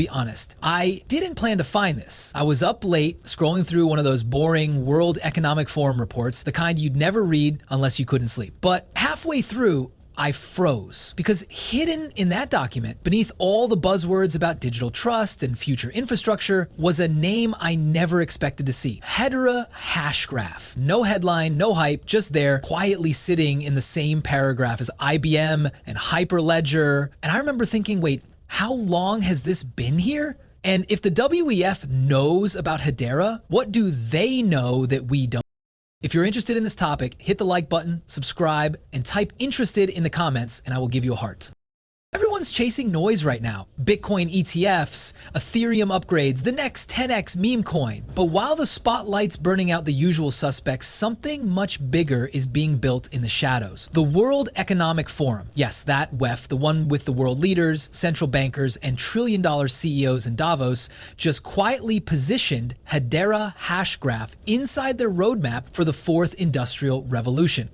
be honest, I didn't plan to find this. I was up late scrolling through one of those boring World Economic Forum reports, the kind you'd never read unless you couldn't sleep. But halfway through, I froze because hidden in that document, beneath all the buzzwords about digital trust and future infrastructure, was a name I never expected to see. Hedera Hashgraph. No headline, no hype, just there, quietly sitting in the same paragraph as IBM and Hyperledger. And I remember thinking, wait, how long has this been here? And if the WEF knows about Hedera, what do they know that we don't? If you're interested in this topic, hit the like button, subscribe, and type interested in the comments, and I will give you a heart. Everyone's chasing noise right now. Bitcoin ETFs, Ethereum upgrades, the next 10x meme coin. But while the spotlight's burning out the usual suspects, something much bigger is being built in the shadows. The World Economic Forum. Yes, that WEF, the one with the world leaders, central bankers, and trillion-dollar CEOs in Davos, just quietly positioned Hedera Hashgraph inside their roadmap for the fourth industrial revolution.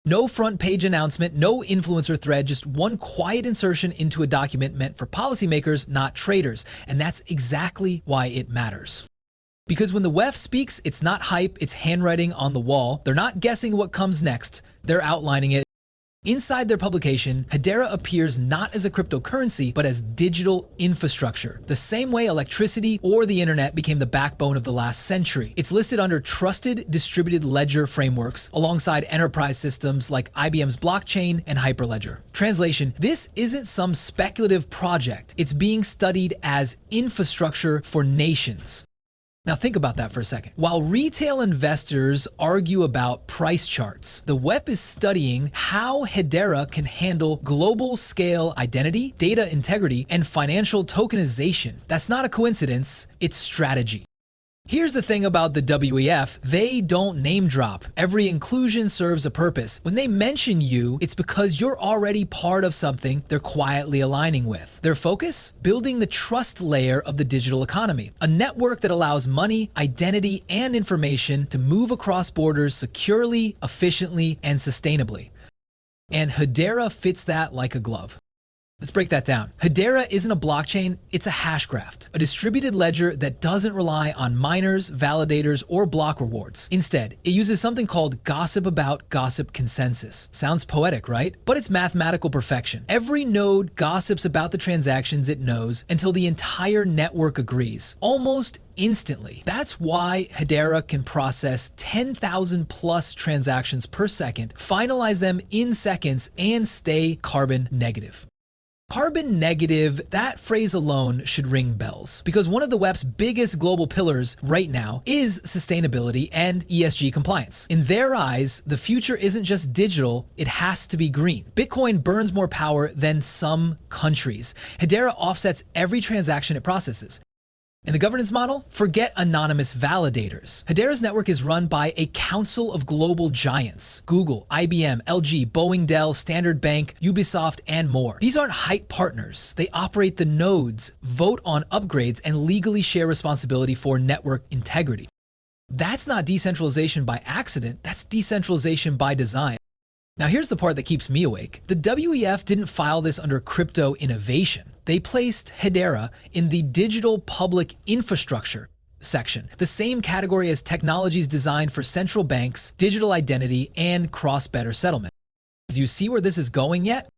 No front page announcement, no influencer thread, just one quiet insertion into a document meant for policymakers, not traders. And that's exactly why it matters. Because when the WEF speaks, it's not hype, it's handwriting on the wall. They're not guessing what comes next, they're outlining it. Inside their publication, Hedera appears not as a cryptocurrency, but as digital infrastructure, the same way electricity or the internet became the backbone of the last century. It's listed under trusted distributed ledger frameworks alongside enterprise systems like IBM's blockchain and Hyperledger. Translation, this isn't some speculative project. It's being studied as infrastructure for nations. Now think about that for a second. While retail investors argue about price charts, the WEF is studying how Hedera can handle global scale identity, data integrity, and financial tokenization. That's not a coincidence, it's strategy. Here's the thing about the WEF, they don't name drop. Every inclusion serves a purpose. When they mention you, it's because you're already part of something they're quietly aligning with. Their focus? Building the trust layer of the digital economy, a network that allows money, identity, and information to move across borders securely, efficiently, and sustainably. And Hedera fits that like a glove. Let's break that down. Hedera isn't a blockchain, it's a hash graph, a distributed ledger that doesn't rely on miners, validators, or block rewards. Instead, it uses something called gossip about gossip consensus. Sounds poetic, right? But it's mathematical perfection. Every node gossips about the transactions it knows until the entire network agrees, almost instantly. That's why Hedera can process 10,000 plus transactions per second, finalize them in seconds, and stay carbon negative. Carbon negative, that phrase alone should ring bells, because one of the WEF's biggest global pillars right now is sustainability and ESG compliance. In their eyes, the future isn't just digital, it has to be green. Bitcoin burns more power than some countries. Hedera offsets every transaction it processes. In the governance model, forget anonymous validators. Hedera's network is run by a council of global giants: Google, IBM, LG, Boeing, Dell, Standard Bank, Ubisoft, and more. These aren't hype partners. They operate the nodes, vote on upgrades, and legally share responsibility for network integrity. That's not decentralization by accident, that's decentralization by design. Now here's the part that keeps me awake. The WEF didn't file this under crypto innovation. They placed Hedera in the digital public infrastructure section, the same category as technologies designed for central banks, digital identity, and cross-border settlement. Do you see where this is going yet?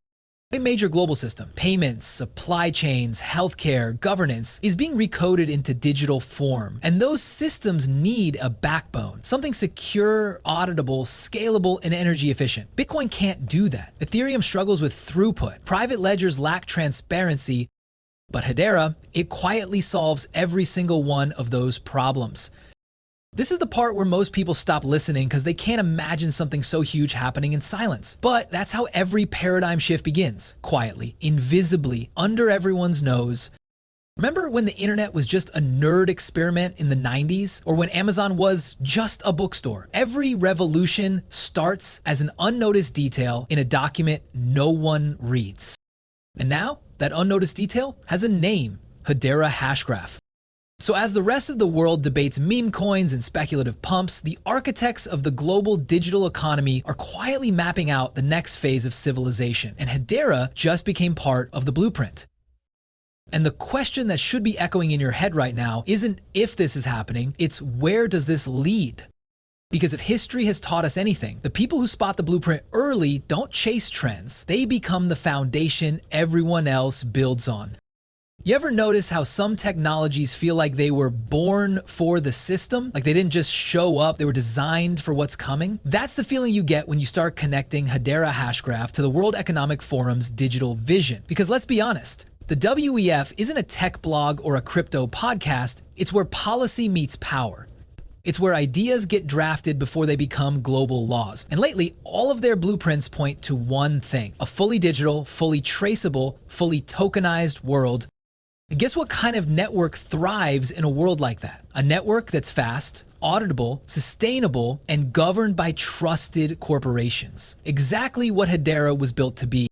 A major global system, payments, supply chains, healthcare, governance, is being recoded into digital form. And those systems need a backbone, something secure, auditable, scalable, and energy efficient. Bitcoin can't do that. Ethereum struggles with throughput. Private ledgers lack transparency. But Hedera, it quietly solves every single one of those problems. This is the part where most people stop listening because they can't imagine something so huge happening in silence. But that's how every paradigm shift begins, quietly, invisibly, under everyone's nose. Remember when the internet was just a nerd experiment in the 90s? Or when Amazon was just a bookstore? Every revolution starts as an unnoticed detail in a document no one reads. And now, that unnoticed detail has a name: Hedera Hashgraph. So as the rest of the world debates meme coins and speculative pumps, the architects of the global digital economy are quietly mapping out the next phase of civilization, and Hedera just became part of the blueprint. And the question that should be echoing in your head right now isn't if this is happening, it's where does this lead? Because if history has taught us anything, the people who spot the blueprint early don't chase trends. They become the foundation everyone else builds on. You ever notice how some technologies feel like they were born for the system? Like they didn't just show up, they were designed for what's coming? That's the feeling you get when you start connecting Hedera Hashgraph to the World Economic Forum's digital vision. Because let's be honest, the WEF isn't a tech blog or a crypto podcast, it's where policy meets power. It's where ideas get drafted before they become global laws. And lately, all of their blueprints point to one thing: a fully digital, fully traceable, fully tokenized world. And guess what kind of network thrives in a world like that? A network that's fast, auditable, sustainable, and governed by trusted corporations. Exactly what Hedera was built to be.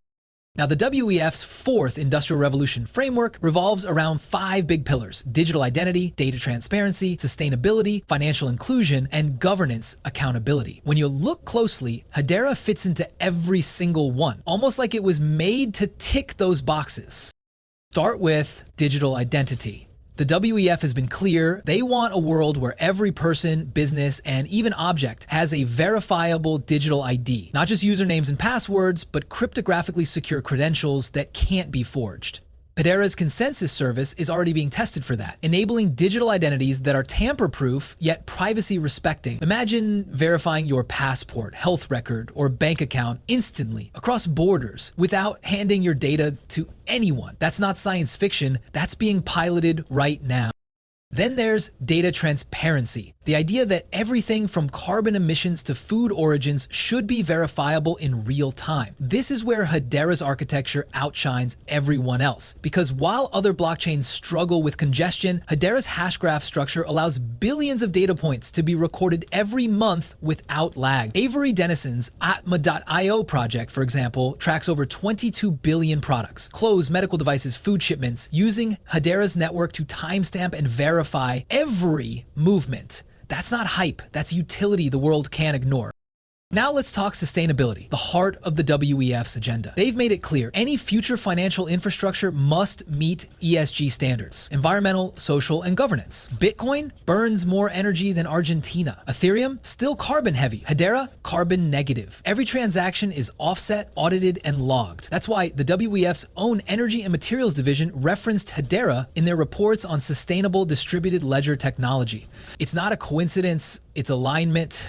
Now, the WEF's fourth Industrial Revolution framework revolves around 5 big pillars: digital identity, data transparency, sustainability, financial inclusion, and governance accountability. When you look closely, Hedera fits into every single one, almost like it was made to tick those boxes. Start with digital identity. The WEF has been clear. They want a world where every person, business, and even object has a verifiable digital ID. Not just usernames and passwords, but cryptographically secure credentials that can't be forged. Hedera's consensus service is already being tested for that, enabling digital identities that are tamper-proof yet privacy-respecting. Imagine verifying your passport, health record, or bank account instantly across borders without handing your data to anyone. That's not science fiction, that's being piloted right now. Then there's data transparency, the idea that everything from carbon emissions to food origins should be verifiable in real time. This is where Hedera's architecture outshines everyone else, because while other blockchains struggle with congestion, Hedera's Hashgraph structure allows billions of data points to be recorded every month without lag. Avery Dennison's Atma.io project, for example, tracks over 22 billion products, clothes, medical devices, food shipments, using Hedera's network to timestamp and verify every movement. That's not hype, that's utility the world can't ignore. Now let's talk sustainability, the heart of the WEF's agenda. They've made it clear any future financial infrastructure must meet ESG standards: environmental, social, and governance. Bitcoin burns more energy than Argentina. Ethereum, still carbon heavy. Hedera, carbon negative. Every transaction is offset, audited, and logged. That's why the WEF's own energy and materials division referenced Hedera in their reports on sustainable distributed ledger technology. It's not a coincidence, it's alignment.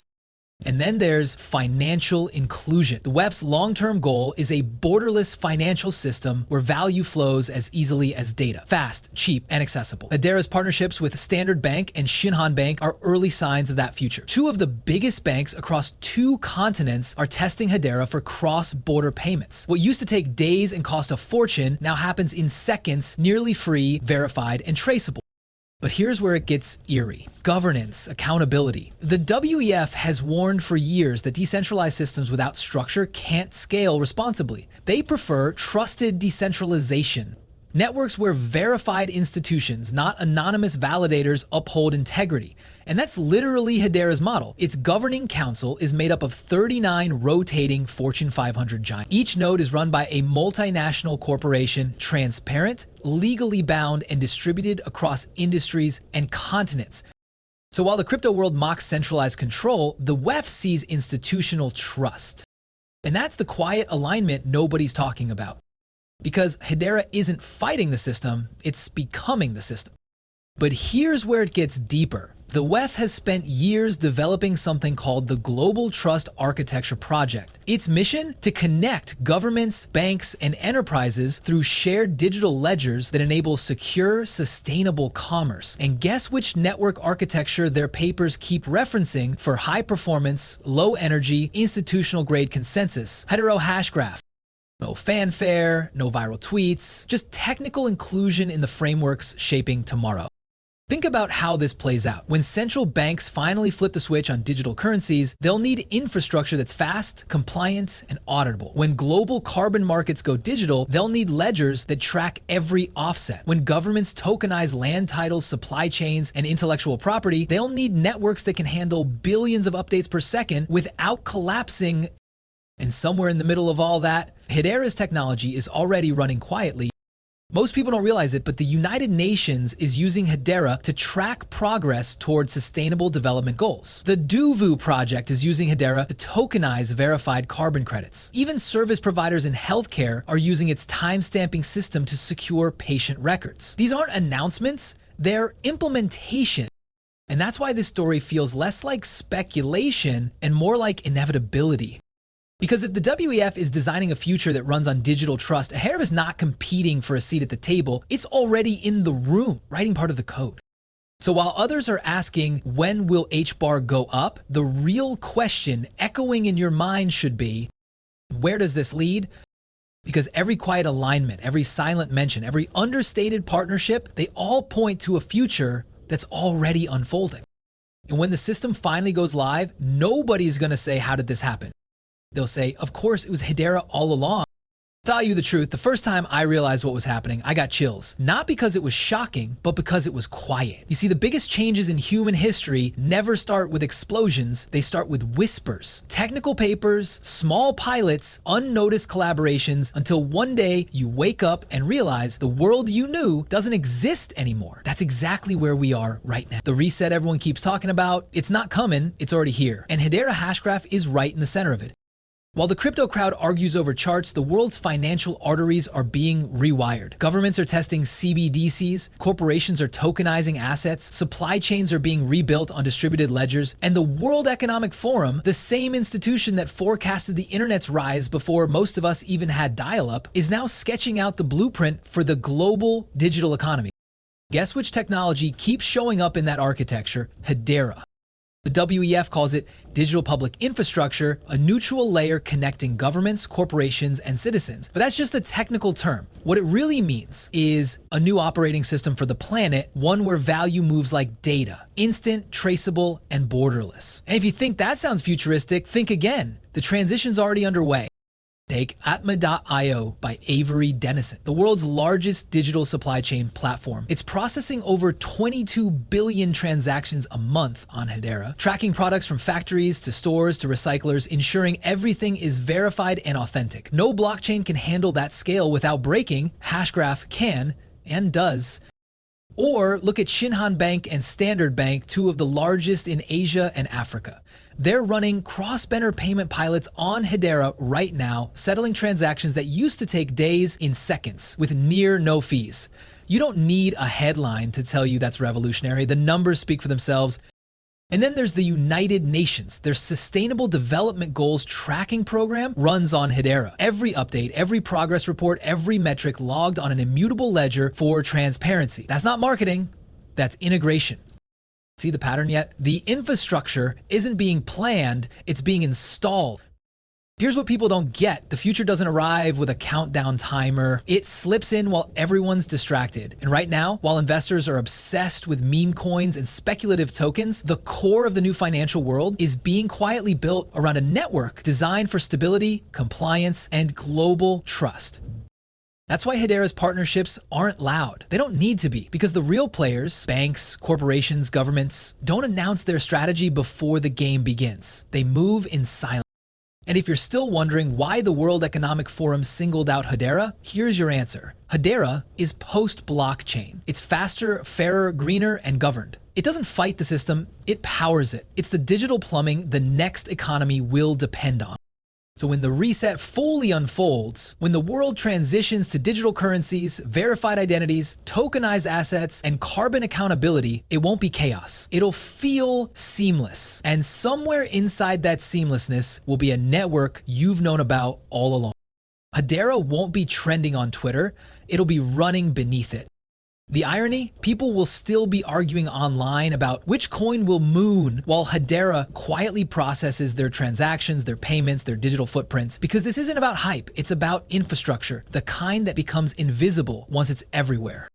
And then there's financial inclusion. The WEF's long-term goal is a borderless financial system where value flows as easily as data. Fast, cheap, and accessible. Hedera's partnerships with Standard Bank and Shinhan Bank are early signs of that future. 2 of the biggest banks across 2 continents are testing Hedera for cross-border payments. What used to take days and cost a fortune now happens in seconds, nearly free, verified, and traceable. But here's where it gets eerie. Governance, accountability. The WEF has warned for years that decentralized systems without structure can't scale responsibly. They prefer trusted decentralization. Networks where verified institutions, not anonymous validators, uphold integrity. And that's literally Hedera's model. Its governing council is made up of 39 rotating Fortune 500 giants. Each node is run by a multinational corporation, transparent, legally bound, and distributed across industries and continents. So while the crypto world mocks centralized control, the WEF sees institutional trust. And that's the quiet alignment nobody's talking about. Because Hedera isn't fighting the system, it's becoming the system. But here's where it gets deeper. The WEF has spent years developing something called the Global Trust Architecture Project. Its mission? To connect governments, banks, and enterprises through shared digital ledgers that enable secure, sustainable commerce. And guess which network architecture their papers keep referencing for high performance, low energy, institutional grade consensus? Hedera Hashgraph. No fanfare, no viral tweets, just technical inclusion in the frameworks shaping tomorrow. Think about how this plays out. When central banks finally flip the switch on digital currencies, they'll need infrastructure that's fast, compliant, and auditable. When global carbon markets go digital, they'll need ledgers that track every offset. When governments tokenize land titles, supply chains, and intellectual property, they'll need networks that can handle billions of updates per second without collapsing. And somewhere in the middle of all that, Hedera's technology is already running quietly. Most people don't realize it, but the United Nations is using Hedera to track progress towards sustainable development goals. The Duvu project is using Hedera to tokenize verified carbon credits. Even service providers in healthcare are using its timestamping system to secure patient records. These aren't announcements, they're implementation. And that's why this story feels less like speculation and more like inevitability. Because if the WEF is designing a future that runs on digital trust, HBAR is not competing for a seat at the table. It's already in the room, writing part of the code. So while others are asking, when will HBAR go up? The real question echoing in your mind should be, where does this lead? Because every quiet alignment, every silent mention, every understated partnership, they all point to a future that's already unfolding. And when the system finally goes live, nobody's going to say, how did this happen? They'll say, of course, it was Hedera all along. To tell you the truth, the first time I realized what was happening, I got chills. Not because it was shocking, but because it was quiet. You see, the biggest changes in human history never start with explosions, they start with whispers. Technical papers, small pilots, unnoticed collaborations, until one day you wake up and realize the world you knew doesn't exist anymore. That's exactly where we are right now. The reset everyone keeps talking about, it's not coming, it's already here. And Hedera Hashgraph is right in the center of it. While the crypto crowd argues over charts, the world's financial arteries are being rewired. Governments are testing CBDCs, corporations are tokenizing assets, supply chains are being rebuilt on distributed ledgers, and the World Economic Forum, the same institution that forecasted the internet's rise before most of us even had dial-up, is now sketching out the blueprint for the global digital economy. Guess which technology keeps showing up in that architecture? Hedera. The WEF calls it digital public infrastructure, a neutral layer connecting governments, corporations, and citizens. But that's just a technical term. What it really means is a new operating system for the planet, one where value moves like data, instant, traceable, and borderless. And if you think that sounds futuristic, think again. The transition's already underway. Take Atma.io by Avery Dennison, the world's largest digital supply chain platform. It's processing over 22 billion transactions a month on Hedera, tracking products from factories to stores to recyclers, ensuring everything is verified and authentic. No blockchain can handle that scale without breaking. Hashgraph can and does. Or look at Shinhan Bank and Standard Bank, two of the largest in Asia and Africa. They're running cross-border payment pilots on Hedera right now, settling transactions that used to take days in seconds with near no fees. You don't need a headline to tell you that's revolutionary. The numbers speak for themselves. And then there's the United Nations. Their Sustainable Development Goals tracking program runs on Hedera. Every update, every progress report, every metric logged on an immutable ledger for transparency. That's not marketing, that's integration. See the pattern yet? The infrastructure isn't being planned, it's being installed. Here's what people don't get. The future doesn't arrive with a countdown timer. It slips in while everyone's distracted. And right now, while investors are obsessed with meme coins and speculative tokens, the core of the new financial world is being quietly built around a network designed for stability, compliance, and global trust. That's why Hedera's partnerships aren't loud. They don't need to be, because the real players, banks, corporations, governments, don't announce their strategy before the game begins. They move in silence. And if you're still wondering why the World Economic Forum singled out Hedera, here's your answer. Hedera is post-blockchain. It's faster, fairer, greener, and governed. It doesn't fight the system, it powers it. It's the digital plumbing the next economy will depend on. So when the reset fully unfolds, when the world transitions to digital currencies, verified identities, tokenized assets, and carbon accountability, it won't be chaos. It'll feel seamless. And somewhere inside that seamlessness will be a network you've known about all along. Hedera won't be trending on Twitter, it'll be running beneath it. The irony? People will still be arguing online about which coin will moon while Hedera quietly processes their transactions, their payments, their digital footprints, because this isn't about hype, it's about infrastructure, the kind that becomes invisible once it's everywhere.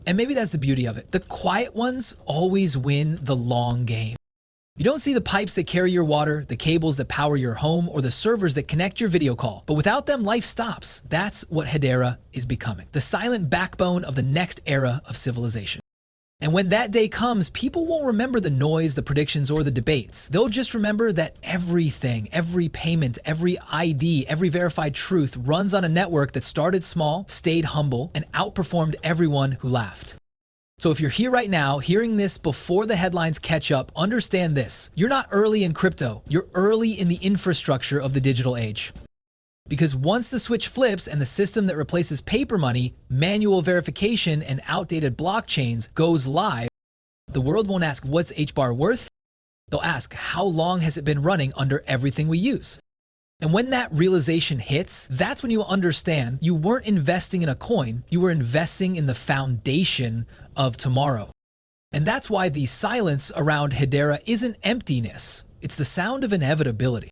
And maybe that's the beauty of it. The quiet ones always win the long game. You don't see the pipes that carry your water, the cables that power your home, or the servers that connect your video call. But without them, life stops. That's what Hedera is becoming. The silent backbone of the next era of civilization. And when that day comes, people won't remember the noise, the predictions, or the debates. They'll just remember that everything, every payment, every ID, every verified truth runs on a network that started small, stayed humble, and outperformed everyone who laughed. So if you're here right now, hearing this before the headlines catch up, understand this. You're not early in crypto. You're early in the infrastructure of the digital age. Because once the switch flips and the system that replaces paper money, manual verification, and outdated blockchains goes live, the world won't ask what's HBAR worth. They'll ask how long has it been running under everything we use. And when that realization hits, that's when you'll understand you weren't investing in a coin, you were investing in the foundation of tomorrow. And that's why the silence around Hedera isn't emptiness, it's the sound of inevitability.